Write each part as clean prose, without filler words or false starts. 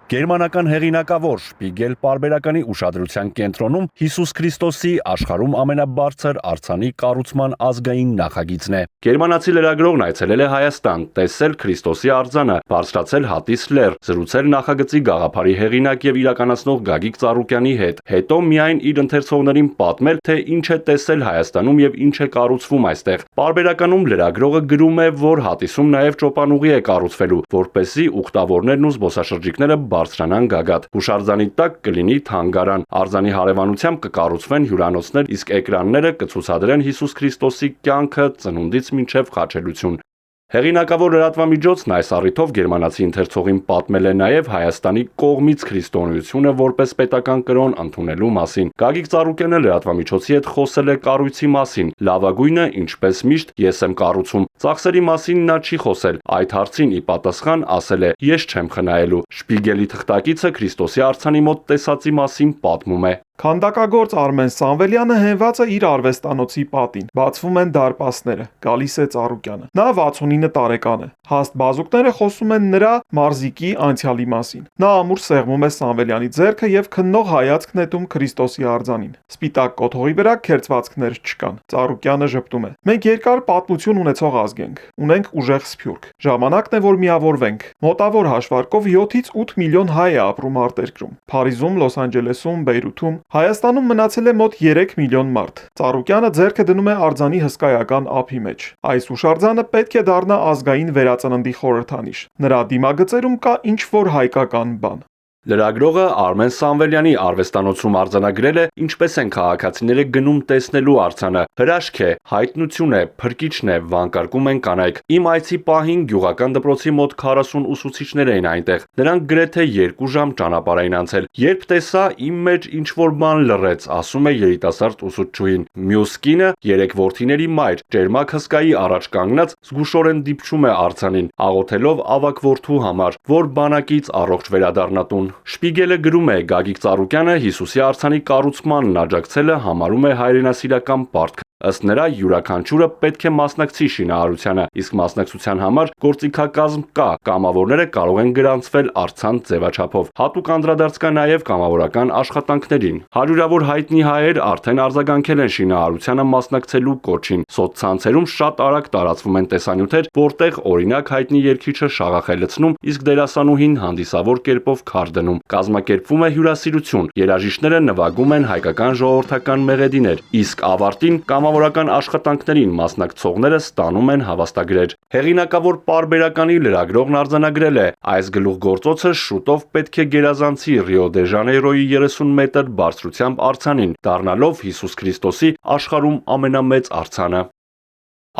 Գերմանական հեղինակավոր Շպիգել պարբերականի ուշադրության կենտրոնում Հիսուս Քրիստոսի աշխարհում ամենաբարձր արձանի կառուցման ազգային նախագիծն է։ Գերմանացի լրագրողն այցելել է Հայաստան, տեսել Քրիստոսի արձանը, բարձրացել հատիս լեռ, զրուցել նախագծի գաղափարի հեղինակ եւ իրականացնող Գագիկ Ծառուկյանի հետ, հետո միայն իր ընթերցողներին պատմել, թե ինչ է տեսել Հայաստանում եւ ինչ է կառուցվում այստեղ։ Պարբերականում լրագրողը գրում է, որ հատիսում նաեւ ճոպանուղի է կառուցվելու, որպեսզի ուխտավորներն ու զբոսաշրջիկները բարձրանան գագաթ։ Հուշարձանի տակ կլինի թանգարան, արձանի հարևանությամբ կկառուցվեն հյուրանոցներ, իսկ էկրանները կցուցադրեն Հիսուս Քրիստոսի կյանքը ծնունդից մինչև խաչելություն։ Հեղինակավոր լրատվամիջոցն այս առիթով գերմանացի ընթերցողին պատմել է նաև Հայաստանի կողմից քրիստոնեությունը որպես պետական կրոն ընդունելու մասին։ Գագիկ Ծառուկյանը լրատվամիջոցի հետ խոսել է կառույցի մասին։ Լավագույնը, ինչպես միշտ, ես եմ կառուցում։ Ծախսերի մասին նա չի խոսել։ Այդ հարցին ի պատասխան ասել է. «Ես չեմ խնայելու»։ Շպիգելի թղթակիցը Քրիստոսի արձանի մոտ տեսածի մասին պատմում է. Քանդակագործ Արմեն Սամվելյանը հենված է իր արվեստանոցի պատին։ Բացվում են դարպասները։ Գալիս է Ծառուկյանը։ Նա 69 տարեկան է։ Հաստ բազուկները խոսում են նրա մարզիկի անցյալի մասին։ Նա ամուր սեղմում է Սամվելյանի ձեռքը եւ քննող հայացք նետում Քրիստոսի արձանին։ Սպիտակ կոթողի վրա քերծվածքներ չկան։ Ծառուկյանը ժպտում է. «Մենք երկար պատմություն ունեցող ազգ ենք։ Ունենք ուժեղ սփյուռք։ Ժամանակն է, որ միավորվենք։ Մոտավոր հաշվարկով 7-ից 8 միլիոն հայ է ապրում արտերկրում։ Փարիզում, Լոս Անջելեսում, Բեյրութում, Հայաստանում մնացել է մոտ 3 միլիոն մարդ»։ Ծառուկյանը ձեռքը դնում է արձանի հսկայական ափի մեջ։ Այս հուշարձանը պետք է դառնա ազգային վերածննդի խորհրդանիշ։ Նրա դիմագծերում կա ինչ-որ հայկական բան։ Լրագրողը Արմեն Սամվելյանի արվեստանոցում արձանագրել է ինչպես են քաղաքացիները գնում տեսնելու արձանը։ Հրաշք է, հայտնություն է, փրկիչն է, վանկարկում են կանայք։ Իմ այցի պահին գյուղական դպրոցի մոտ 40 ուսուցիչներ էին այնտեղ։ Նրանք գրեթե 2 ժամ ճանապարհ էին անցել։ Երբ տեսա, իմ մեջ ինչ-որ բան լռեց, ասում է երիտասարդ ուսուցչուհին։ Մյուս կինը, 3 որդիների մայր, ճերմակ հսկայի առաջ կանգնած, զգուշորեն դիպչում է արձանին, աղոթելով ավագ որդու համար, որ բանակից առողջ վերադառնա տուն։ Շպիգելը գրում է. Գագիկ Ծառուկյանը Հիսուսի արձանի կառուցմանն աջակցելը համարում է հայրենասիրական պարտք։ Ըստ նրա, յուրաքանչյուրը պետք է մասնակցի շինարարությանը, իսկ մասնակցության համար գործիքակազմ կա, կամավորները կարող են գրանցվել առցանց ձևաչափով։ Հատուկ անդրադարձ կա նաև կամավորական աշխատանքներին։ Հարյուրավոր հայտնի հայեր արդեն արձագանքել են շինարարությանը մասնակցելու կոչին։ Սոցցանցերում շատ արագ տարածվում են տեսանյութեր, որտեղ օրինակ հայտնի երգիչը շաղախ է լցնում, իսկ դերասանուհին հանդիսավոր կերպով քար դնում։ Կազմակերպվում է հյուրասիրություն, երաժիշտները նվագում են հայկական ժողովրդական մեղեդիներ, իսկ ավարտին կամավորական աշխատանքներին մասնակցողները ստանում են հավաստագրեր։ Հեղինակավոր պարբերականի լրագրողն արձանագրել է. այս գլուխգործոցը շուտով պետք է գերազանցի Ռիո դե Ժանեյրոյի 30 մետր բարձրությամբ արձանին, դառնալով Հիսուս Քրիստոսի աշխարհում ամենամեծ արձանը։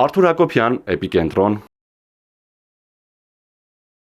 Արթուր Հակոբյան, Էպիկենտրոն։